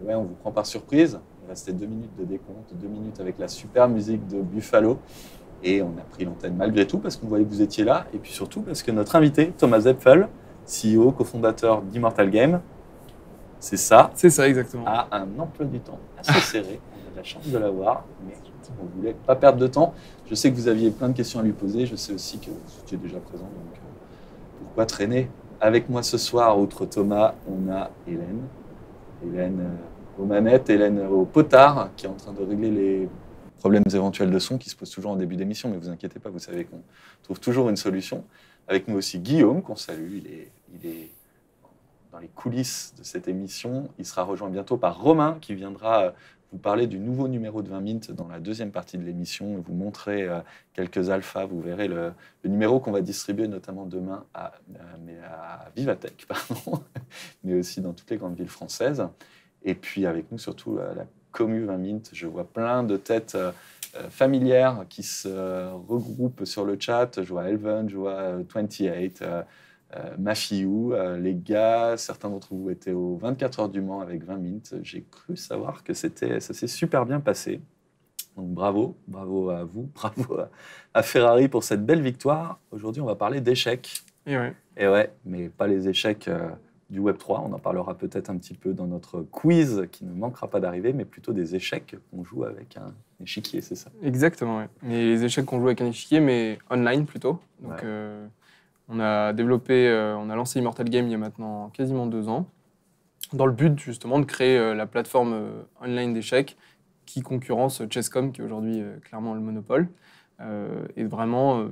Et ouais, on vous prend par surprise. Il restait 2 minutes de décompte, 2 minutes avec la super musique de Buffalo. Et on a pris l'antenne malgré tout parce qu'on voyait que vous étiez là. Et puis surtout parce que notre invité, Thomas Zepfel, CEO, cofondateur d'Immortal Game, c'est ça, C'est ça, exactement. a un emploi du temps assez serré. On a de la chance de l'avoir, mais on ne voulait pas perdre de temps. Je sais que vous aviez plein de questions à lui poser. Je sais aussi que vous étiez déjà présent. Donc pourquoi traîner? Avec moi ce soir, outre Thomas, on a Hélène. Hélène aux manettes, Hélène au potard, qui est en train de régler les problèmes éventuels de son qui se posent toujours en début d'émission. Mais vous inquiétez pas, vous savez qu'on trouve toujours une solution. Avec nous aussi Guillaume, qu'on salue. Il est dans les coulisses de cette émission. Il sera rejoint bientôt par Romain, qui viendra vous parler du nouveau numéro de 20 Mint dans la deuxième partie de l'émission et vous montrer quelques alphas. Vous verrez le numéro qu'on va distribuer notamment demain à Vivatech, pardon, mais aussi dans toutes les grandes villes françaises. Et puis avec nous surtout la Commu 20 Mint. Je vois plein de têtes familières qui se regroupent sur le chat. Je vois Elven, je vois 28, Mafiou, les gars, certains d'entre vous étaient aux 24 heures du Mans avec 20 Mint. J'ai cru savoir que ça s'est super bien passé. Donc bravo à vous, bravo à Ferrari pour cette belle victoire. Aujourd'hui, on va parler d'échecs. Et ouais. Et ouais, mais pas les échecs du Web3. On en parlera peut-être un petit peu dans notre quiz qui ne manquera pas d'arriver, mais plutôt des échecs qu'on joue avec un échiquier, c'est ça? Exactement, ouais. Mais les échecs qu'on joue avec un échiquier, mais online plutôt. Donc, Ouais. on a lancé Immortal Game il y a maintenant quasiment 2 ans, dans le but justement de créer la plateforme online d'échecs qui concurrence Chess.com, qui est aujourd'hui clairement le monopole, et de vraiment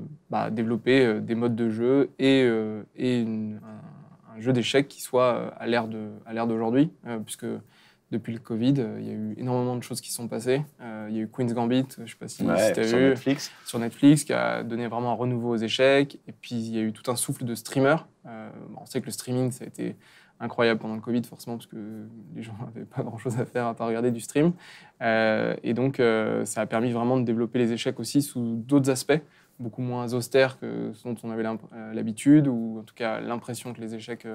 développer des modes de jeu et un jeu d'échecs qui soit à l'ère d'aujourd'hui, puisque depuis le Covid, il y a eu énormément de choses qui sont passées. Il y a eu Queen's Gambit, je ne sais pas si tu as Sur vu, Netflix. sur Netflix, qui a donné vraiment un renouveau aux échecs. Et puis, il y a eu tout un souffle de streamers. On sait que le streaming, ça a été incroyable pendant le Covid, forcément, parce que les gens n'avaient pas grand-chose à faire à part regarder du stream. Et donc, ça a permis vraiment de développer les échecs aussi sous d'autres aspects, beaucoup moins austères que ce dont on avait l'habitude, ou en tout cas l'impression que les échecs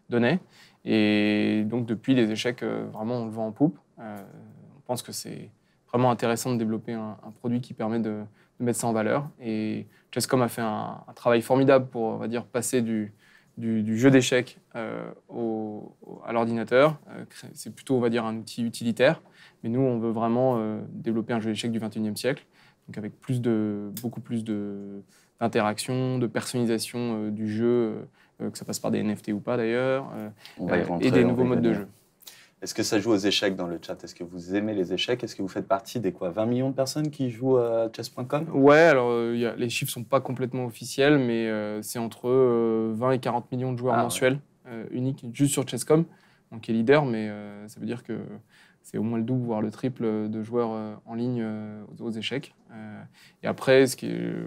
donnaient. Et donc, depuis, les échecs, vraiment, on le vend en poupe. On pense que c'est vraiment intéressant de développer un produit qui permet de mettre ça en valeur. Et Chess.com a fait un travail formidable pour, on va dire, passer du jeu d'échecs à l'ordinateur. C'est plutôt, on va dire, un outil utilitaire. Mais nous, on veut vraiment développer un jeu d'échecs du 21e siècle, donc avec beaucoup plus d'interaction, de personnalisation du jeu, que ça passe par des NFT ou pas d'ailleurs, On va y rentrer, et des on va nouveaux y modes de venir. jeu. Est-ce que ça joue aux échecs dans le chat? Est-ce que vous aimez les échecs? Est-ce que vous faites partie des 20 millions de personnes qui jouent à chess.com? Ouais, alors les chiffres sont pas complètement officiels, mais c'est entre 20 et 40 millions de joueurs Ah ouais. mensuels uniques juste sur Chess.com, donc qui est leader, mais ça veut dire que c'est au moins le double, voire le triple de joueurs en ligne aux échecs. Et après,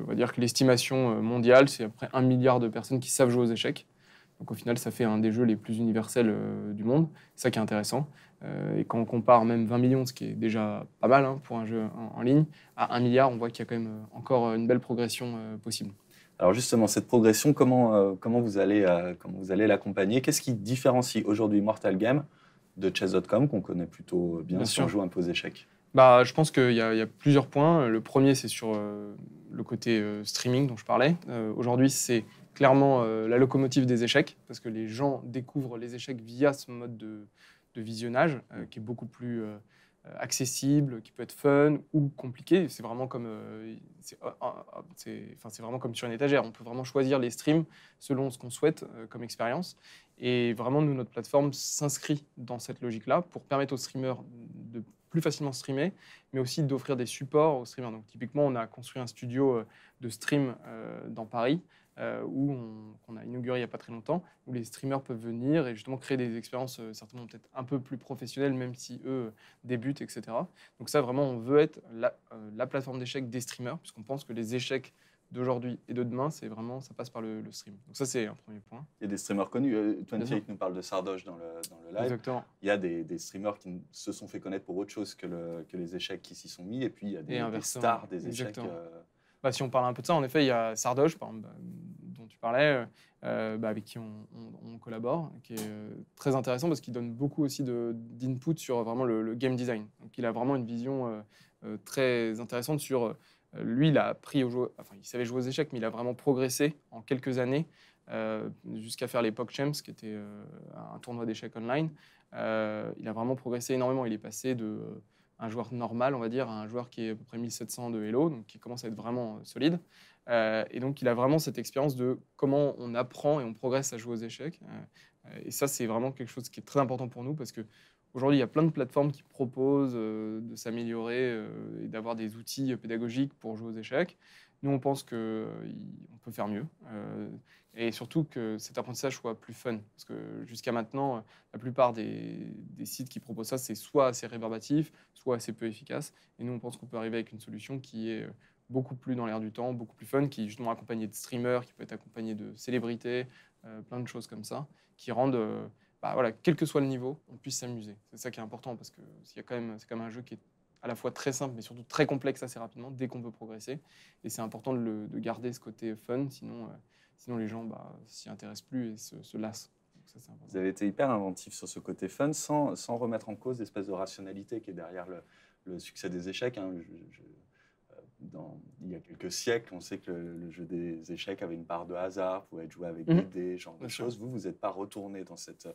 on va dire que l'estimation mondiale, c'est à peu près 1 milliard de personnes qui savent jouer aux échecs. Donc au final, ça fait un des jeux les plus universels du monde. C'est ça qui est intéressant. Et quand on compare même 20 millions, ce qui est déjà pas mal pour un jeu en ligne, à 1 milliard, on voit qu'il y a quand même encore une belle progression possible. Alors justement, cette progression, comment vous allez l'accompagner? Qu'est-ce qui différencie aujourd'hui Mortal Game de chess.com, qu'on connaît plutôt bien si on sûr. joue un peu aux échecs? Je pense qu'il y a plusieurs points. Le premier, c'est sur le côté streaming dont je parlais. Aujourd'hui, c'est clairement la locomotive des échecs, parce que les gens découvrent les échecs via ce mode de visionnage, qui est beaucoup plus accessible, qui peut être fun ou compliqué. C'est vraiment comme, c'est vraiment comme sur une étagère. On peut vraiment choisir les streams selon ce qu'on souhaite comme expérience. Et vraiment, nous, notre plateforme s'inscrit dans cette logique-là pour permettre aux streamers de plus facilement streamer, mais aussi d'offrir des supports aux streamers. Donc, typiquement, on a construit un studio de stream dans Paris, qu'on a inauguré il n'y a pas très longtemps, où les streamers peuvent venir et justement créer des expériences certainement peut-être un peu plus professionnelles, même si eux débutent, etc. Donc ça, vraiment, on veut être la plateforme d'échecs des streamers, puisqu'on pense que les échecs d'aujourd'hui et de demain, ça passe par le stream. Donc ça, c'est un premier point. Il y a des streamers connus. Bien sûr. 28 nous parle de Sardoche dans le live. Exactement. Il y a des streamers qui se sont fait connaître pour autre chose que les échecs qui s'y sont mis. Et puis, il y a des inversement. stars des échecs Exactement. Si on parle un peu de ça, en effet, il y a Sardoche, par exemple, dont tu parlais, avec qui on collabore, qui est très intéressant parce qu'il donne beaucoup aussi d'input sur vraiment le game design. Donc, il a vraiment une vision très intéressante sur... lui, il a appris il savait jouer aux échecs, mais il a vraiment progressé en quelques années jusqu'à faire les PogChamps, qui était un tournoi d'échecs online. Il a vraiment progressé énormément. Il est passé de un joueur normal, on va dire, à un joueur qui est à peu près 1700 de Elo, donc qui commence à être vraiment solide. Et donc, il a vraiment cette expérience de comment on apprend et on progresse à jouer aux échecs. Et ça, c'est vraiment quelque chose qui est très important pour nous parce que aujourd'hui, il y a plein de plateformes qui proposent de s'améliorer et d'avoir des outils pédagogiques pour jouer aux échecs. Nous, on pense qu'on peut faire mieux. Et surtout que cet apprentissage soit plus fun. Parce que jusqu'à maintenant, la plupart des sites qui proposent ça, c'est soit assez rébarbatif, soit assez peu efficace. Et nous, on pense qu'on peut arriver avec une solution qui est beaucoup plus dans l'air du temps, beaucoup plus fun, qui est justement accompagnée de streamers, qui peut être accompagnée de célébrités, plein de choses comme ça, qui rendent, voilà, quel que soit le niveau, on puisse s'amuser. C'est ça qui est important parce que c'est quand même un jeu qui est à la fois très simple, mais surtout très complexe assez rapidement, dès qu'on veut progresser. Et c'est important de garder ce côté fun, sinon les gens s'y intéressent plus et se lassent. Donc ça, c'est important. Vous avez été hyper inventif sur ce côté fun, sans remettre en cause l'espèce de rationalité qui est derrière le succès des échecs. Hein. Il y a quelques siècles, on sait que le jeu des échecs avait une part de hasard, pouvait être joué avec des dés, genre de choses. Vous n'êtes pas retourné dans cette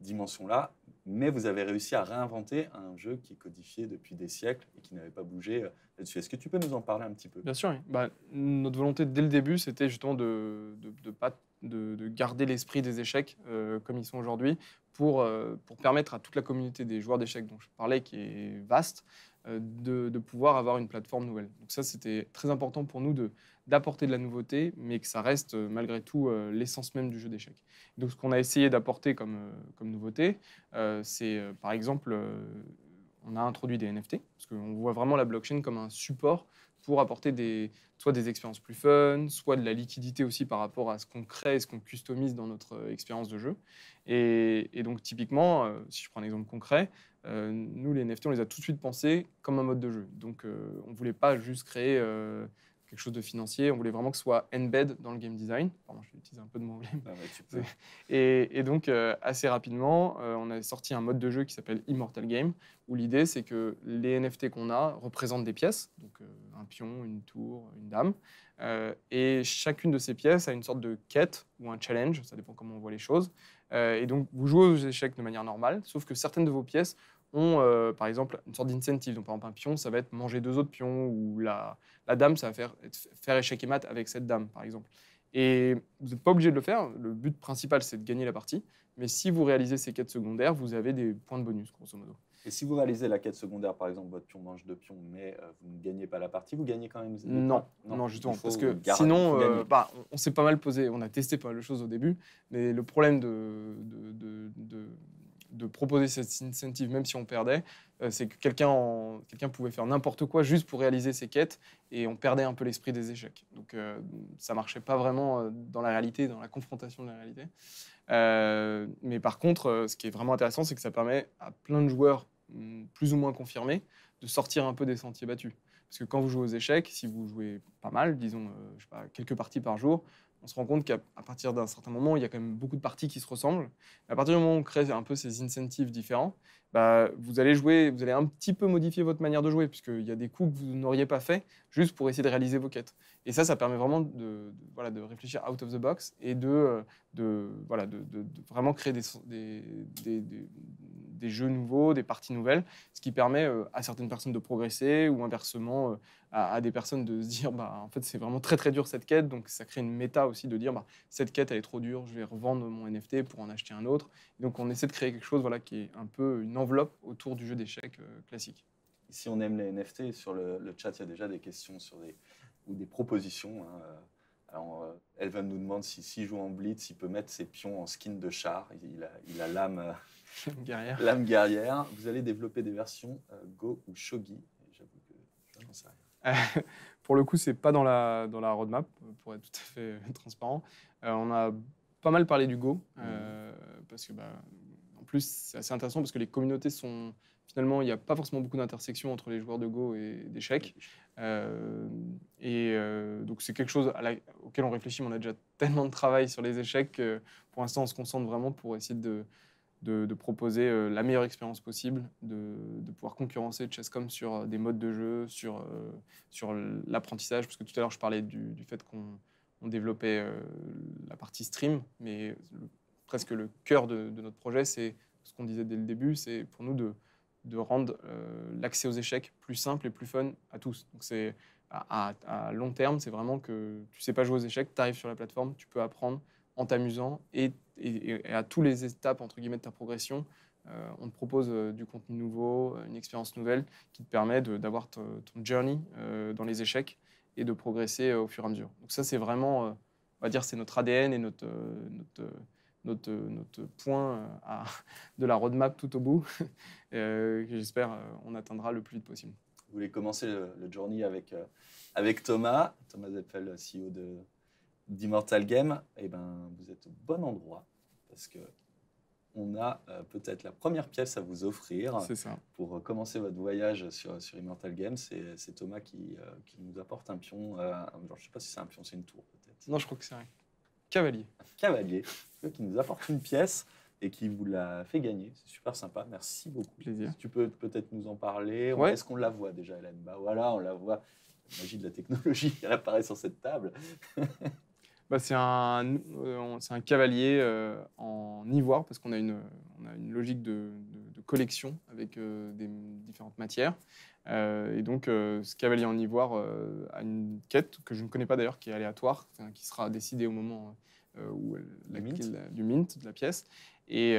dimension-là, mais vous avez réussi à réinventer un jeu qui est codifié depuis des siècles et qui n'avait pas bougé là-dessus. Est-ce que tu peux nous en parler un petit peu? Bien sûr, oui. Notre volonté dès le début, c'était justement de garder l'esprit des échecs comme ils sont aujourd'hui pour permettre à toute la communauté des joueurs d'échecs dont je parlais, qui est vaste, de pouvoir avoir une plateforme nouvelle. Donc ça, c'était très important pour nous d'apporter de la nouveauté, mais que ça reste malgré tout l'essence même du jeu d'échecs. Donc ce qu'on a essayé d'apporter comme nouveauté, c'est par exemple, on a introduit des NFT, parce qu'on voit vraiment la blockchain comme un support pour apporter soit des expériences plus fun, soit de la liquidité aussi par rapport à ce qu'on crée et ce qu'on customise dans notre expérience de jeu. Et donc typiquement, si je prends un exemple concret, nous, les NFT, on les a tout de suite pensés comme un mode de jeu. Donc, on ne voulait pas juste créer quelque chose de financier, on voulait vraiment que ce soit embed dans le game design. Pardon, je vais utiliser un peu de mon anglais. Ah ouais, tu peux. Et donc, assez rapidement, on a sorti un mode de jeu qui s'appelle Immortal Game, où l'idée, c'est que les NFT qu'on a représentent des pièces, donc un pion, une tour, une dame, et chacune de ces pièces a une sorte de quête ou un challenge, ça dépend comment on voit les choses. Et donc, vous jouez aux échecs de manière normale, sauf que certaines de vos pièces ont, par exemple, une sorte d'incentive. Donc, par exemple, un pion, ça va être manger 2 autres pions, ou la dame, ça va faire échec et mat avec cette dame, par exemple. Et vous n'êtes pas obligé de le faire. Le but principal, c'est de gagner la partie. Mais si vous réalisez ces quêtes secondaires, vous avez des points de bonus, grosso modo. Et si vous réalisez la quête secondaire, par exemple, votre pion mange 2 pions, mais vous ne gagnez pas la partie, vous gagnez quand même des Non, points? non, justement, parce que il sinon, faut gagner. on s'est pas mal posé, on a testé pas mal de choses au début, mais le problème de proposer cette incentive, même si on perdait, c'est que quelqu'un pouvait faire n'importe quoi juste pour réaliser ses quêtes, et on perdait un peu l'esprit des échecs. Donc ça marchait pas vraiment dans la réalité, dans la confrontation de la réalité. Mais par contre, ce qui est vraiment intéressant, c'est que ça permet à plein de joueurs plus ou moins confirmés de sortir un peu des sentiers battus. Parce que quand vous jouez aux échecs, si vous jouez pas mal, disons je sais pas, quelques parties par jour, on se rend compte qu'à partir d'un certain moment, il y a quand même beaucoup de parties qui se ressemblent. Et à partir du moment où on crée un peu ces incentives différents, vous allez un petit peu modifier votre manière de jouer, puisqu'il y a des coups que vous n'auriez pas fait juste pour essayer de réaliser vos quêtes. Et ça permet vraiment de réfléchir out of the box et de vraiment créer des jeux nouveaux, des parties nouvelles, ce qui permet à certaines personnes de progresser, ou inversement à des personnes de se dire en fait c'est vraiment très très dur cette quête, donc ça crée une méta aussi de dire cette quête elle est trop dure, je vais revendre mon NFT pour en acheter un autre. Et donc on essaie de créer quelque chose qui est un peu une enveloppe autour du jeu d'échecs classique. Si on aime les NFT, sur le chat il y a déjà des questions ou des propositions. Hein. Alors, Elvan nous demande si joue en blitz, il peut mettre ses pions en skin de char. Il a l'âme guerrière. L'âme guerrière. Vous allez développer des versions Go ou Shogi. J'avoue que je n'en sais rien. Pour le coup, c'est pas dans la roadmap, pour être tout à fait transparent. On a pas mal parlé du Go, parce que en plus, c'est assez intéressant parce que les communautés sont... Finalement, il n'y a pas forcément beaucoup d'intersections entre les joueurs de Go et d'échecs. Donc, c'est quelque chose auquel on réfléchit, mais on a déjà tellement de travail sur les échecs que pour l'instant, on se concentre vraiment pour essayer de proposer la meilleure expérience possible, de pouvoir concurrencer Chess.com sur des modes de jeu, sur l'apprentissage, parce que tout à l'heure, je parlais du fait qu'on développait la partie stream, mais presque le cœur de notre projet, c'est ce qu'on disait dès le début, c'est pour nous de rendre l'accès aux échecs plus simple et plus fun à tous. Donc c'est à long terme, c'est vraiment que tu sais pas jouer aux échecs, tu arrives sur la plateforme, tu peux apprendre en t'amusant et à tous les étapes entre guillemets de ta progression, on te propose du contenu nouveau, une expérience nouvelle qui te permet d'avoir ton journey dans les échecs et de progresser au fur et à mesure. Donc ça c'est vraiment, on va dire, c'est notre ADN et notre point de la roadmap tout au bout, que j'espère on atteindra le plus vite possible. Vous voulez commencer le journey avec Thomas Zepfel, CEO d'Immortal Game. Eh ben, vous êtes au bon endroit parce que on a peut-être la première pièce à vous offrir. C'est ça. Pour commencer votre voyage sur Immortal Game. C'est Thomas qui nous apporte un pion. Je ne sais pas si c'est un pion, c'est une tour peut-être. Non, je crois que c'est un cavalier. Un cavalier qui nous apporte une pièce et qui vous l'a fait gagner. C'est super sympa. Merci beaucoup. Plaisir. Si tu peux peut-être nous en parler. Ouais. Est-ce qu'on la voit déjà, Hélène? Bah voilà, on la voit. La magie de la technologie, elle apparaît sur cette table. C'est un cavalier en ivoire parce qu'on a une logique de collection avec des différentes matières. Et donc, ce cavalier en ivoire a une quête que je ne connais pas d'ailleurs, qui est aléatoire, qui sera décidée au moment du mint de la pièce. Et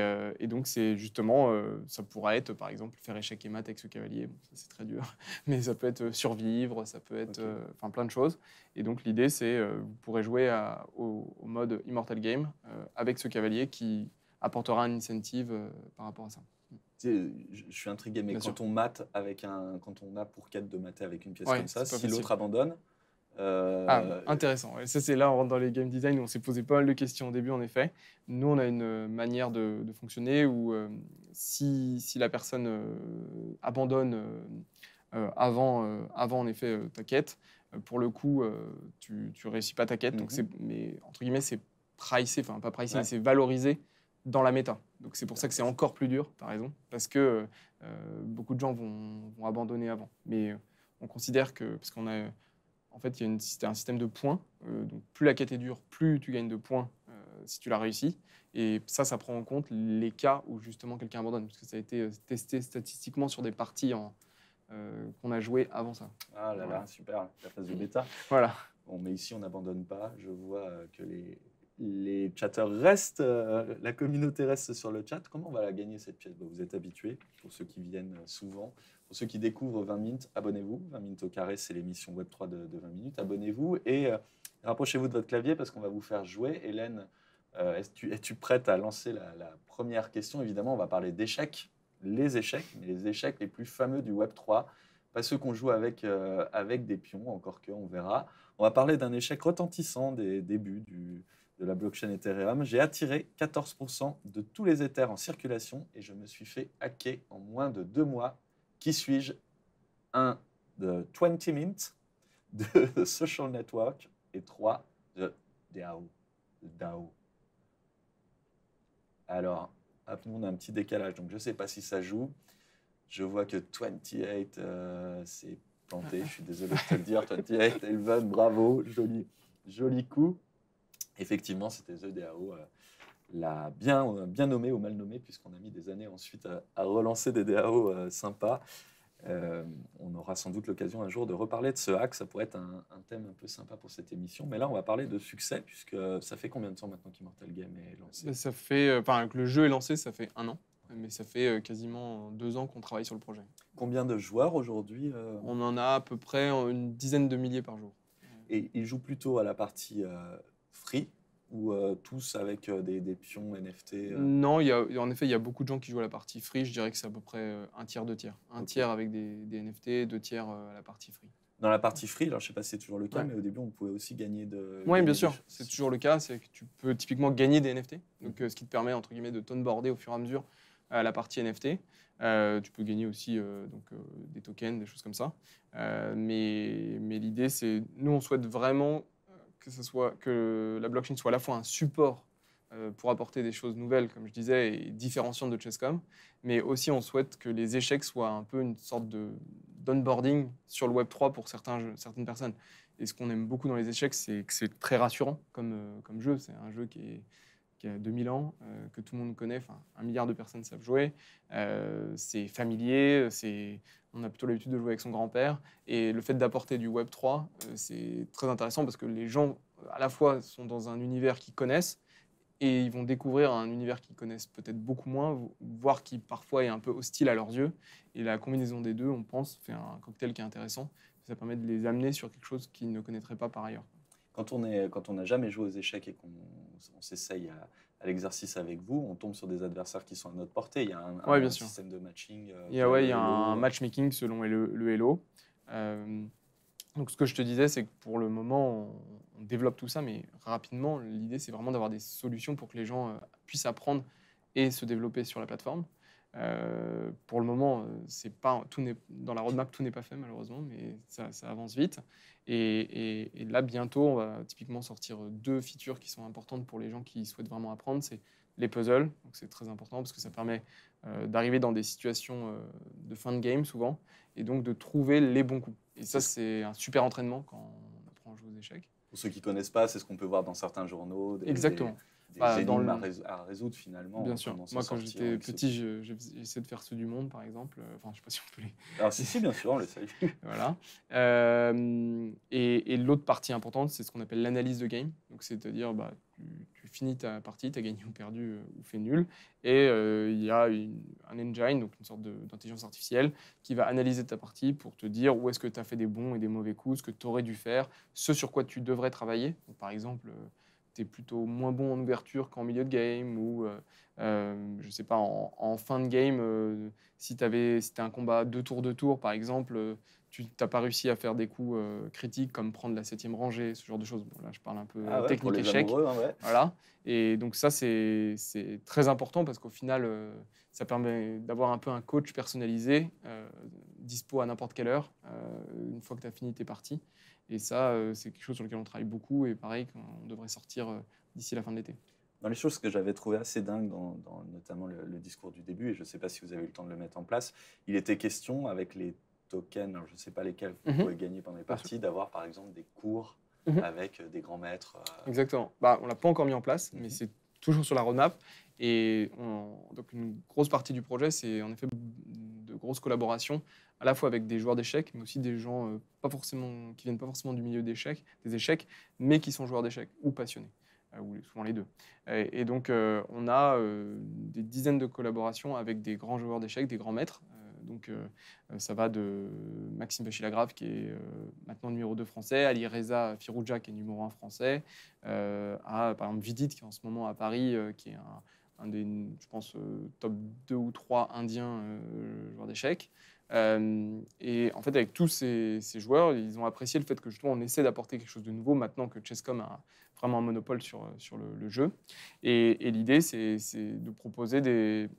donc, c'est justement, ça pourra être, par exemple, faire échec et mat avec ce cavalier. Bon, ça, c'est très dur. Mais ça peut être survivre, ça peut être plein de choses. Et donc, l'idée, c'est vous pourrez jouer au mode Immortal Game avec ce cavalier qui apportera un incentive par rapport à ça. Je suis intrigué, mais quand on a pour quête de mater avec une pièce comme ça, si l'autre abandonne... Intéressant. Ça, c'est là, on rentre dans les game design où on s'est posé pas mal de questions au début, en effet. Nous, on a une manière de fonctionner où si la personne abandonne avant, en effet, ta quête, pour le coup, tu réussis pas ta quête. Donc, mais entre guillemets, c'est pricé, enfin, pas pricé, mais c'est valorisé dans la méta. Donc, c'est pour ça que c'est encore plus dur, t'as raison, parce que beaucoup de gens vont abandonner avant. Mais on considère que, parce qu'on a... En fait, c'est un système de points. Donc, plus la quête est dure, plus tu gagnes de points si tu l'as réussi. Et ça prend en compte les cas où justement quelqu'un abandonne. Parce que ça a été testé statistiquement sur des parties qu'on a jouées avant ça. Ah là là, super, la phase de bêta. Voilà. Bon, mais ici, on n'abandonne pas. Je vois que les chatteurs restent, la communauté reste sur le chat. Comment on va la gagner, cette pièce? Vous êtes habitués, pour ceux qui viennent souvent. Pour ceux qui découvrent 20 minutes, abonnez-vous. 20 minutes au carré, c'est l'émission Web3 de 20 minutes. Abonnez-vous et rapprochez-vous de votre clavier parce qu'on va vous faire jouer. Hélène, es-tu prête à lancer la première question? Évidemment, on va parler d'échecs, mais les échecs les plus fameux du Web3. Pas ceux qu'on joue avec des pions, encore que, on verra. On va parler d'un échec retentissant des débuts de la blockchain Ethereum. J'ai attiré 14% de tous les Ethers en circulation et je me suis fait hacker en moins de 2 mois. Qui suis-je? 1. de 20 Mint, 2. Social Network et 3. de DAO. Alors, nous, on a un petit décalage, donc je ne sais pas si ça joue. Je vois que 28 s'est planté, je suis désolé de te le dire. 28, Elven, bravo, joli coup. Effectivement, c'était The DAO, l'a bien nommé ou mal nommé, puisqu'on a mis des années ensuite à relancer des DAO sympas. On aura sans doute l'occasion un jour de reparler de ce hack, ça pourrait être un thème un peu sympa pour cette émission. Mais là, on va parler de succès, puisque ça fait combien de temps maintenant qu'Immortal Game est lancé? Ça fait, que le jeu est lancé, ça fait 1 an. Mais ça fait quasiment 2 ans qu'on travaille sur le projet. Combien de joueurs aujourd'hui? On en a à peu près une dizaine de milliers par jour. Et ils jouent plutôt à la partie free ou tous avec des pions NFT Non, en effet, il y a beaucoup de gens qui jouent à la partie free. Je dirais que c'est à peu près un tiers, 2 tiers. Un tiers avec des NFT, 2 tiers à la partie free. Dans la partie free, alors je ne sais pas si c'est toujours le cas, mais au début, on pouvait aussi gagner Oui, bien sûr, c'est toujours le cas. C'est que tu peux typiquement gagner des NFT, donc ce qui te permet, entre guillemets, de t'onboarder au fur et à mesure à la partie NFT. Tu peux gagner aussi des tokens, des choses comme ça. Mais l'idée, c'est, nous, on souhaite vraiment que la blockchain soit à la fois un support pour apporter des choses nouvelles, comme je disais, et différenciantes de Chesscom, mais aussi on souhaite que les échecs soient un peu une sorte d'onboarding sur le Web3 pour certaines personnes. Et ce qu'on aime beaucoup dans les échecs, c'est que c'est très rassurant comme jeu. C'est un jeu qui a 2000 ans, que tout le monde connaît, enfin 1 milliard de personnes savent jouer. C'est familier, on a plutôt l'habitude de jouer avec son grand-père. Et le fait d'apporter du Web3, c'est très intéressant parce que les gens, à la fois, sont dans un univers qu'ils connaissent, et ils vont découvrir un univers qu'ils connaissent peut-être beaucoup moins, voire qui parfois est un peu hostile à leurs yeux. Et la combinaison des deux, on pense, fait un cocktail qui est intéressant. Ça permet de les amener sur quelque chose qu'ils ne connaîtraient pas par ailleurs. Quand on n'a jamais joué aux échecs et qu'on s'essaye à l'exercice avec vous, on tombe sur des adversaires qui sont à notre portée. Il y a Ouais, un bien sûr. système de matching. Il y a un matchmaking selon le Hello. Donc, ce que je te disais, c'est que pour le moment, on développe tout ça, mais rapidement, l'idée, c'est vraiment d'avoir des solutions pour que les gens puissent apprendre et se développer sur la plateforme. Pour le moment, dans la roadmap, tout n'est pas fait, malheureusement, mais ça avance vite. Et là, bientôt, on va typiquement sortir 2 features qui sont importantes pour les gens qui souhaitent vraiment apprendre. C'est les puzzles, donc c'est très important parce que ça permet d'arriver dans des situations de fin de game, souvent, et donc de trouver les bons coups. Et ça, c'est un super entraînement quand on apprend à jouer aux échecs. Pour ceux qui ne connaissent pas, c'est ce qu'on peut voir dans certains journaux, Exactement. des Dans énigmes le... à résoudre finalement. Bien sûr. Moi, quand j'étais petit, j'essayais de faire ceux du monde, par exemple. Enfin, je sais pas si on peut les... Alors, si, bien sûr, on le sait. Voilà. Et l'autre partie importante, c'est ce qu'on appelle l'analyse de game. Donc, c'est-à-dire, tu finis ta partie, tu as gagné ou perdu ou fait nul. Et il y a un engine, donc une sorte d'intelligence artificielle, qui va analyser ta partie pour te dire où est-ce que tu as fait des bons et des mauvais coups, ce que tu aurais dû faire, ce sur quoi tu devrais travailler. Donc, par exemple, tu es plutôt moins bon en ouverture qu'en milieu de game, ou je sais pas, en fin de game, si tu as un combat 2 tours, par exemple, tu n'as pas réussi à faire des coups critiques comme prendre la 7e rangée, ce genre de choses. Bon, là, je parle un peu pour technique les échec. amoureux, hein, ouais. Voilà. Et donc ça, c'est très important parce qu'au final, ça permet d'avoir un peu un coach personnalisé, dispo à n'importe quelle heure, une fois que tu as fini tes parties. Et ça, c'est quelque chose sur lequel on travaille beaucoup et pareil, on devrait sortir d'ici la fin de l'été. Dans les choses que j'avais trouvé assez dingues, dans notamment le discours du début, et je ne sais pas si vous avez eu le temps de le mettre en place, il était question avec les tokens, alors je ne sais pas lesquels vous pouvez gagner pendant les parties, d'avoir par exemple des cours avec des grands maîtres. Exactement. On ne l'a pas encore mis en place, mais c'est toujours sur la roadmap. Et donc une grosse partie du projet, c'est en effet de grosses collaborations, à la fois avec des joueurs d'échecs, mais aussi des gens qui viennent pas forcément du milieu des échecs, mais qui sont joueurs d'échecs ou passionnés, ou souvent les deux. Et donc on a des dizaines de collaborations avec des grands joueurs d'échecs, des grands maîtres. Donc ça va de Maxime Bachir-Lagrave, qui est maintenant numéro 2 français, Ali Reza Firouzja, qui est numéro 1 français, à par exemple Vidit, qui est en ce moment à Paris, qui est un des, je pense, top 2 ou 3 indiens joueurs d'échecs. Et en fait, avec tous ces joueurs, ils ont apprécié le fait que justement on essaie d'apporter quelque chose de nouveau maintenant que Chesscom a vraiment un monopole sur le jeu. Et l'idée, c'est de proposer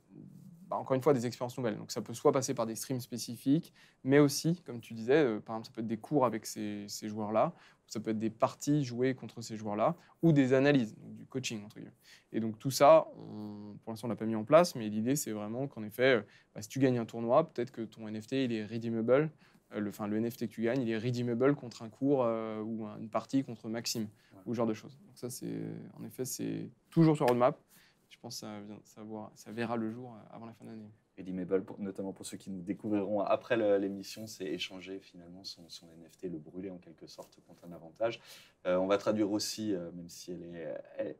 encore une fois, des expériences nouvelles. Donc ça peut soit passer par des streams spécifiques, mais aussi, comme tu disais, par exemple, ça peut être des cours avec ces joueurs-là, ou ça peut être des parties jouées contre ces joueurs-là, ou des analyses, donc du coaching, entre guillemets. Et donc tout ça, pour l'instant, on ne l'a pas mis en place, mais l'idée, c'est vraiment qu'en effet, si tu gagnes un tournoi, peut-être que ton NFT, il est redeemable, le NFT que tu gagnes, il est redeemable contre un cours ou une partie contre Maxime, ou ce genre de choses. Donc ça, en effet, c'est toujours sur roadmap. Je pense que ça verra le jour avant la fin d'année. Redeemable, notamment pour ceux qui nous découvriront après l'émission, c'est échanger finalement son NFT, le brûler en quelque sorte contre un avantage. On va traduire aussi, même si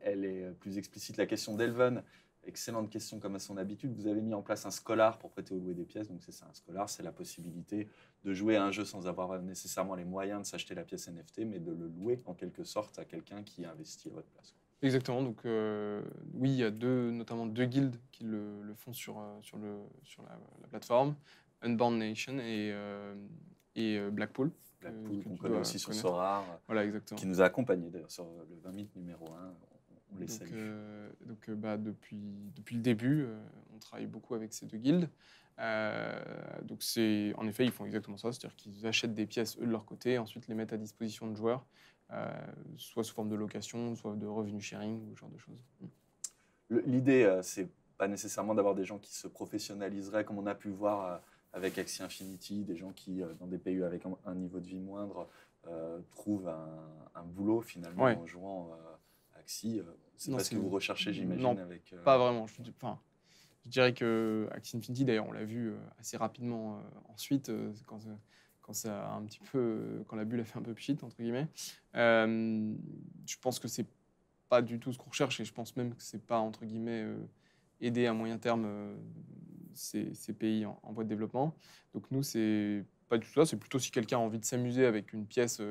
elle est plus explicite, la question d'Elven. Excellente question comme à son habitude. Vous avez mis en place un scholar pour prêter ou louer des pièces. Donc c'est ça, un scholar, c'est la possibilité de jouer à un jeu sans avoir nécessairement les moyens de s'acheter la pièce NFT, mais de le louer en quelque sorte à quelqu'un qui investit à votre place. Exactement. Donc oui, il y a notamment 2 guildes qui le font sur la plateforme, Unbound Nation et Blackpool. Blackpool, qu'on connaît aussi sur Sorare, voilà, exactement. qui nous a accompagnés d'ailleurs sur le 20 minutes numéro 1. On les salue. Depuis le début, on travaille beaucoup avec ces deux guildes. Donc en effet, ils font exactement ça, c'est-à-dire qu'ils achètent des pièces eux de leur côté, et ensuite les mettent à disposition de joueurs, soit sous forme de location, soit de revenu sharing ou ce genre de choses. L'idée, c'est pas nécessairement d'avoir des gens qui se professionnaliseraient, comme on a pu le voir avec Axie Infinity, des gens qui, dans des pays avec un niveau de vie moindre, trouvent un boulot finalement en jouant Axie. C'est pas ce que vous recherchez, j'imagine. Non, avec, pas vraiment. Je dirais que Axie Infinity, d'ailleurs, on l'a vu assez rapidement ensuite, quand la bulle a fait un peu pchit, entre guillemets. Je pense que c'est pas du tout ce qu'on recherche, et je pense même que c'est pas, entre guillemets, aider à moyen terme ces pays en voie de développement. Donc nous, c'est pas du tout ça, c'est plutôt si quelqu'un a envie de s'amuser avec une pièce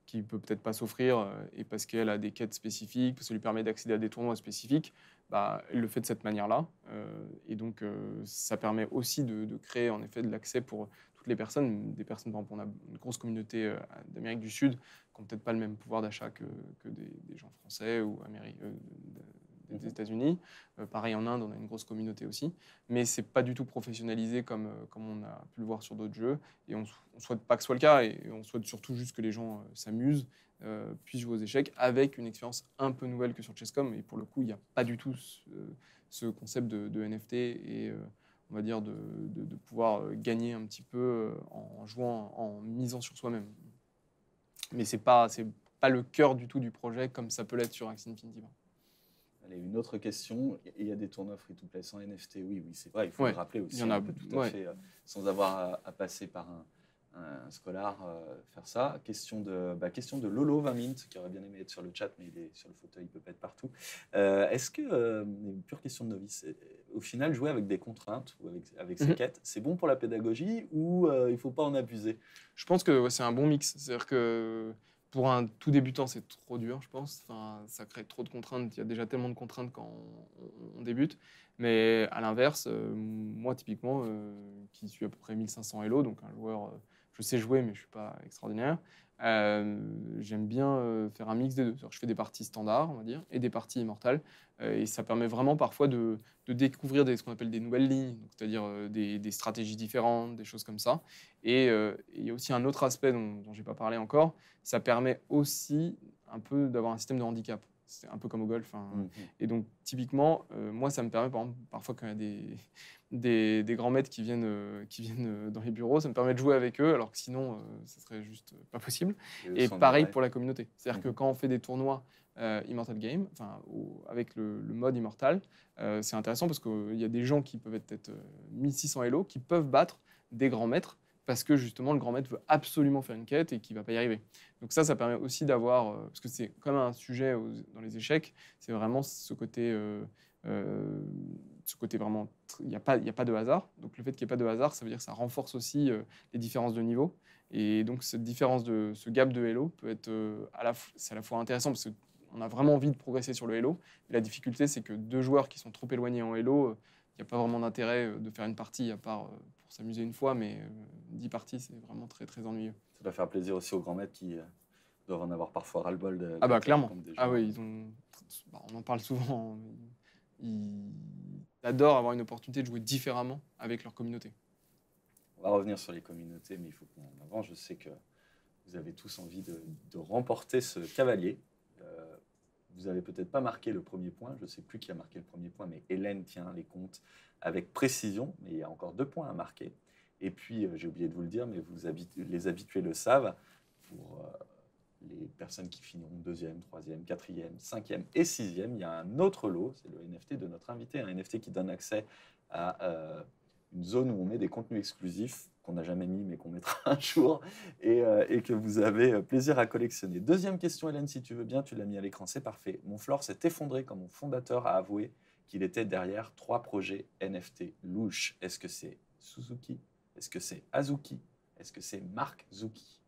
qui peut peut-être pas s'offrir, et parce qu'elle a des quêtes spécifiques, parce que ça lui permet d'accéder à des tournois spécifiques, il le fait de cette manière-là. Et donc ça permet aussi de créer en effet de l'accès pour toutes les personnes. Des personnes, par exemple, on a une grosse communauté d'Amérique du Sud qui n'ont peut-être pas le même pouvoir d'achat que des gens français ou des États-Unis. Pareil en Inde, on a une grosse communauté aussi. Mais c'est pas du tout professionnalisé comme on a pu le voir sur d'autres jeux. Et on souhaite pas que ce soit le cas. Et on souhaite surtout juste que les gens s'amusent, puissent jouer aux échecs avec une expérience un peu nouvelle que sur Chess.com. Et pour le coup, il n'y a pas du tout ce concept de NFT et on va dire de pouvoir gagner un petit peu en jouant, en misant sur soi-même. Mais c'est pas le cœur du tout du projet comme ça peut l'être sur Axie Infinity. Allez, une autre question. Il y a des tournois free-to-play sans NFT. Oui, c'est vrai, il faut le rappeler aussi. Il y en a, on peut tout à fait, sans avoir à passer par un scholar, faire ça. Question de Lolo 20 Mint, qui aurait bien aimé être sur le chat, mais il est sur le fauteuil, il ne peut pas être partout. Est-ce que, une pure question de novice, au final, jouer avec des contraintes ou avec ces quêtes, c'est bon pour la pédagogie ou il ne faut pas en abuser? Je pense que c'est un bon mix. C'est-à-dire que pour un tout débutant, c'est trop dur, je pense. Enfin, ça crée trop de contraintes. Il y a déjà tellement de contraintes quand on débute. Mais à l'inverse, moi, typiquement, qui suis à peu près 1500 Elo, donc un joueur, je sais jouer, mais je ne suis pas extraordinaire, j'aime bien faire un mix des deux. Je fais des parties standards, on va dire, et des parties immortales. Et ça permet vraiment parfois de découvrir ce qu'on appelle des nouvelles lignes, c'est-à-dire des stratégies différentes, des choses comme ça. Et il y a aussi un autre aspect dont je n'ai pas parlé encore, ça permet aussi un peu d'avoir un système de handicap. C'est un peu comme au golf. Et donc, typiquement, moi, ça me permet, par exemple, parfois quand il y a des grands maîtres qui viennent dans les bureaux, ça me permet de jouer avec eux, alors que sinon, ça serait juste pas possible. Et pareil pour la communauté. C'est-à-dire que quand on fait des tournois Immortal Game, avec le mode Immortal, c'est intéressant parce qu'il y a des gens qui peuvent être peut-être 1600 Elo, qui peuvent battre des grands maîtres, parce que justement le grand maître veut absolument faire une quête et qu'il ne va pas y arriver. Donc ça permet aussi d'avoir, parce que c'est comme un sujet dans les échecs, c'est vraiment ce côté vraiment, il n'y a pas de hasard. Donc le fait qu'il n'y ait pas de hasard, ça veut dire que ça renforce aussi les différences de niveau. Et donc cette différence ce gap de Elo peut être c'est à la fois intéressant parce qu'on a vraiment envie de progresser sur le Elo. Mais la difficulté, c'est que deux joueurs qui sont trop éloignés en Elo, il n'y a pas vraiment d'intérêt de faire une partie, à part pour s'amuser une fois, mais 10 parties, c'est vraiment très, très ennuyeux. Ça doit faire plaisir aussi aux grands maîtres qui doivent en avoir parfois ras-le-bol de clairement. Oui, on en parle souvent. Ils adorent avoir une opportunité de jouer différemment avec leur communauté. On va revenir sur les communautés, mais il faut qu'on avance. Je sais que vous avez tous envie de remporter ce cavalier. Vous n'avez peut-être pas marqué le premier point, je ne sais plus qui a marqué le premier point, mais Hélène tient les comptes avec précision, mais il y a encore 2 points à marquer. Et puis, j'ai oublié de vous le dire, mais les habitués le savent, pour les personnes qui finiront 2e, 3e, 4e, 5e et 6e, il y a un autre lot, c'est le NFT de notre invité, un NFT qui donne accès à une zone où on met des contenus exclusifs qu'on n'a jamais mis, mais qu'on mettra un jour, et que vous avez plaisir à collectionner. Deuxième question, Hélène, si tu veux bien, tu l'as mis à l'écran, c'est parfait. Mon floor s'est effondré quand mon fondateur a avoué qu'il était derrière 3 projets NFT louches. Est-ce que c'est Suzuki? Est-ce que c'est Azuki? Est-ce que c'est Mark Zuki?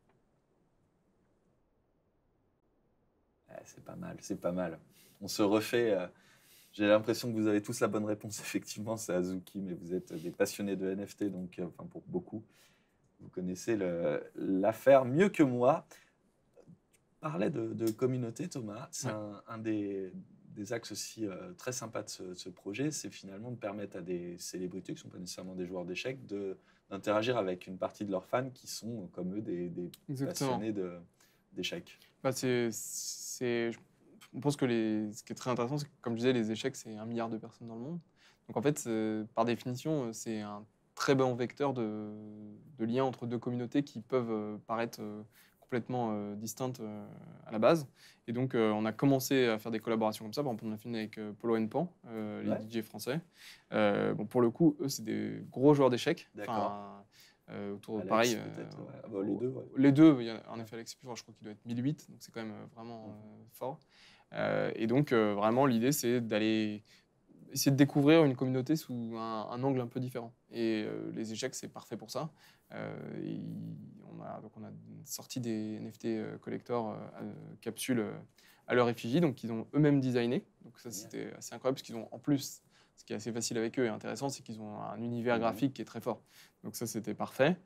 C'est pas mal, c'est pas mal. On se refait... J'ai l'impression que vous avez tous la bonne réponse. Effectivement, c'est Azuki, mais vous êtes des passionnés de NFT, donc pour beaucoup, vous connaissez l'affaire mieux que moi. Tu parlais de communauté, Thomas. C'est un des des axes aussi très sympas de ce projet, c'est finalement de permettre à des célébrités, qui ne sont pas nécessairement des joueurs d'échecs, d'interagir avec une partie de leurs fans qui sont, comme eux, des Exactement. passionnés d'échecs. Bah, on pense que ce qui est très intéressant, c'est que, comme je disais, les échecs, c'est 1 milliard de personnes dans le monde. Donc en fait, par définition, c'est un très bon vecteur de lien entre deux communautés qui peuvent paraître complètement distinctes à la base. Et donc, on a commencé à faire des collaborations comme ça. Par exemple, on a fait une avec Polo and Pan, les Ouais. DJ français. Bon, pour le coup, eux, c'est des gros joueurs d'échecs. D'accord. Autour, Alex, pareil. peut-être. Ouais. Ah bah, les deux, ouais. Les deux, il y a, en effet, Alex est plus fort, je crois qu'il doit être 1008, donc c'est quand même vraiment fort. Et donc, vraiment, l'idée, c'est d'aller essayer de découvrir une communauté sous un angle un peu différent. Et les échecs, c'est parfait pour ça. Donc on a sorti des NFT collector capsules à leur effigie, donc ils ont eux-mêmes designé. Donc ça, c'était assez incroyable, parce qu'ils ont en plus, ce qui est assez facile avec eux et intéressant, c'est qu'ils ont un univers graphique qui est très fort. Donc ça, c'était parfait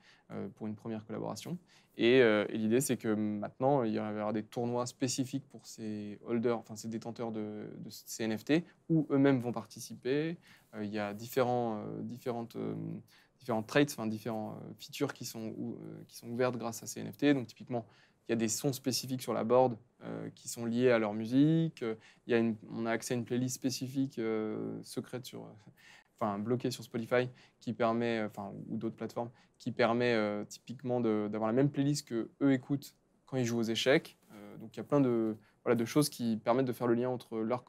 pour une première collaboration. Et l'idée, c'est que maintenant, il y aura des tournois spécifiques pour ces holders, enfin ces détenteurs de ces NFT, où eux-mêmes vont participer. Il y a différents traits, enfin différents features qui sont ouvertes grâce à ces NFT. Donc typiquement, il y a des sons spécifiques sur la board qui sont liés à leur musique. On a accès à une playlist spécifique secrète enfin bloquée sur Spotify qui permet, ou d'autres plateformes, qui permet typiquement d'avoir la même playlist que eux écoutent quand ils jouent aux échecs. Donc il y a plein de choses qui permettent de faire le lien entre leur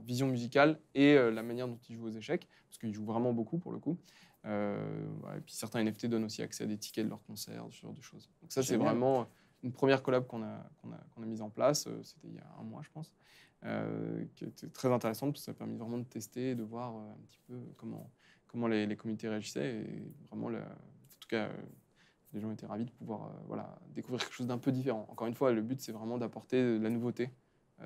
vision musicale et la manière dont ils jouent aux échecs, parce qu'ils jouent vraiment beaucoup pour le coup. Et puis certains NFT donnent aussi accès à des tickets de leurs concerts, ce genre de choses. Donc ça, c'est Génial. vraiment une première collab qu'on a mise en place. C'était il y a 1 mois, je pense, qui était très intéressante, parce que ça a permis vraiment de tester et de voir un petit peu comment les communautés réagissaient. Et vraiment, en tout cas, les gens étaient ravis de pouvoir découvrir quelque chose d'un peu différent. Encore une fois, le but, c'est vraiment d'apporter de la nouveauté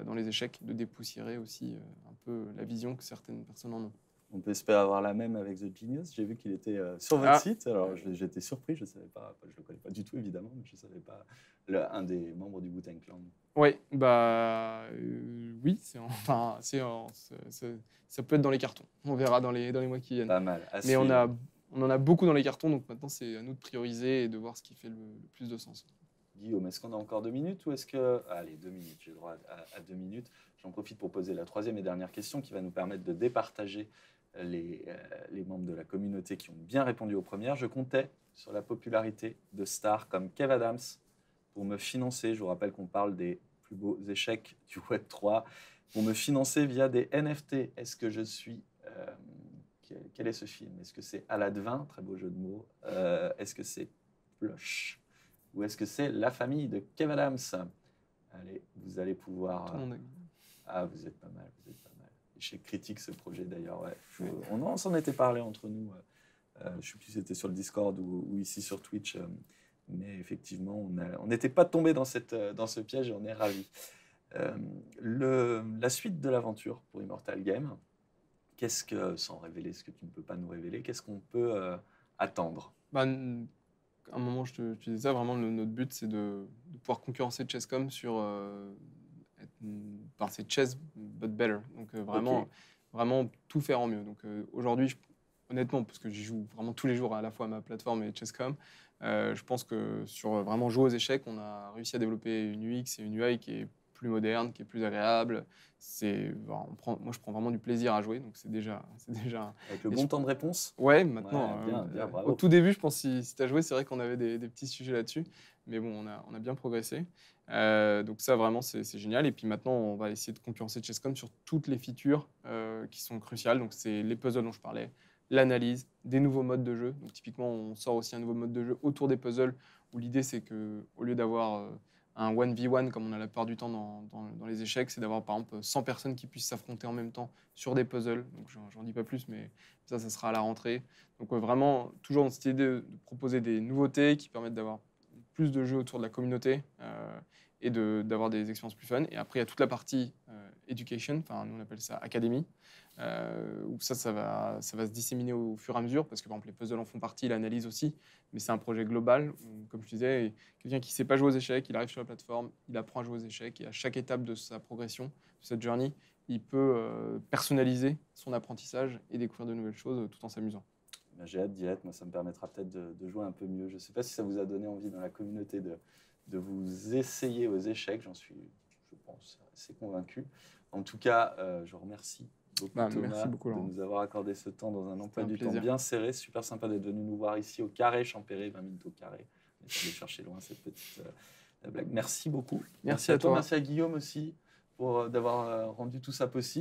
dans les échecs, de dépoussiérer aussi un peu la vision que certaines personnes en ont. On peut espérer avoir la même avec The Genius. J'ai vu qu'il était sur votre site. Alors, j'étais surpris. Je ne savais pas. Je ne le connais pas du tout, évidemment, mais je ne savais pas. Un des membres du Wu-Tang Clan. Oui, oui, ça peut être dans les cartons. On verra dans les mois qui viennent. Pas mal. Mais on en a beaucoup dans les cartons, donc maintenant, c'est à nous de prioriser et de voir ce qui fait le plus de sens. Guillaume, est-ce qu'on a encore 2 minutes ou est-ce que... Allez, 2 minutes, j'ai le droit à 2 minutes. J'en profite pour poser la troisième et dernière question qui va nous permettre de départager les membres de la communauté qui ont bien répondu aux premières. Je comptais sur la popularité de stars comme Kev Adams pour me financer. Je vous rappelle qu'on parle des plus beaux échecs du Web3. Pour me financer via des NFT. Est-ce que je suis... quel est ce film? Est-ce que c'est Aladdin? Très beau jeu de mots. Est-ce que c'est Plush? Ou est-ce que c'est La famille de Kev Adams? Allez, vous allez pouvoir... Tout le monde Ah, vous êtes pas mal, vous êtes pas mal. Je critique ce projet d'ailleurs. Ouais. On s'en était parlé entre nous. Je ne sais plus si c'était sur le Discord ou ici sur Twitch. Mais effectivement, on n'était pas tombé dans ce piège et on est ravis. La suite de l'aventure pour Immortal Game, sans révéler ce que tu ne peux pas nous révéler, qu'est-ce qu'on peut attendre? À un moment, je te disais ça, vraiment, notre but, c'est de pouvoir concurrencer Chesscom c'est chess, but better. Donc, vraiment tout faire en mieux. Donc, aujourd'hui, honnêtement, parce que j'y joue vraiment tous les jours à la fois à ma plateforme et Chesscom, je pense que sur vraiment jouer aux échecs, on a réussi à développer une UX et une UI qui est plus moderne, qui est plus agréable. Moi, je prends vraiment du plaisir à jouer, donc c'est déjà. Avec le bon temps de réponse? Ouais, maintenant. Ouais, bien, bravo. Au tout début, je pense, si tu as joué, c'est vrai qu'on avait des petits sujets là-dessus, mais bon, on a bien progressé. Donc ça, vraiment, c'est génial. Et puis maintenant, on va essayer de concurrencer Chesscom sur toutes les features qui sont cruciales. Donc c'est les puzzles dont je parlais, l'analyse, des nouveaux modes de jeu. Donc typiquement, on sort aussi un nouveau mode de jeu autour des puzzles, où l'idée, c'est que au lieu d'avoir un 1v1 comme on a la plupart du temps dans les échecs, c'est d'avoir par exemple 100 personnes qui puissent s'affronter en même temps sur des puzzles. Donc j'en dis pas plus, mais ça sera à la rentrée. Donc vraiment, toujours dans cette idée de proposer des nouveautés qui permettent d'avoir plus de jeux autour de la communauté et d'avoir des expériences plus fun. Et après, il y a toute la partie education, enfin nous on appelle ça académie, où ça va se disséminer au fur et à mesure, parce que par exemple les puzzles en font partie, l'analyse aussi, mais c'est un projet global, où, comme je disais, quelqu'un qui ne sait pas jouer aux échecs, il arrive sur la plateforme, il apprend à jouer aux échecs, et à chaque étape de sa progression, de cette journey, il peut personnaliser son apprentissage et découvrir de nouvelles choses tout en s'amusant. Ben, j'ai hâte d'y être, moi ça me permettra peut-être de jouer un peu mieux. Je ne sais pas si ça vous a donné envie dans la communauté de vous essayer aux échecs, j'en suis, je pense, assez convaincu. En tout cas, je remercie beaucoup Thomas merci beaucoup, de Laurent. nous avoir accordé ce temps dans un emploi un du temps plaisir. bien serré. Super sympa d'être venu nous voir ici au Carré, Champéret, 20 minutes au Carré. On est allé chercher loin cette petite blague. Merci beaucoup. Merci à toi. Merci à Guillaume aussi pour d'avoir rendu tout ça possible.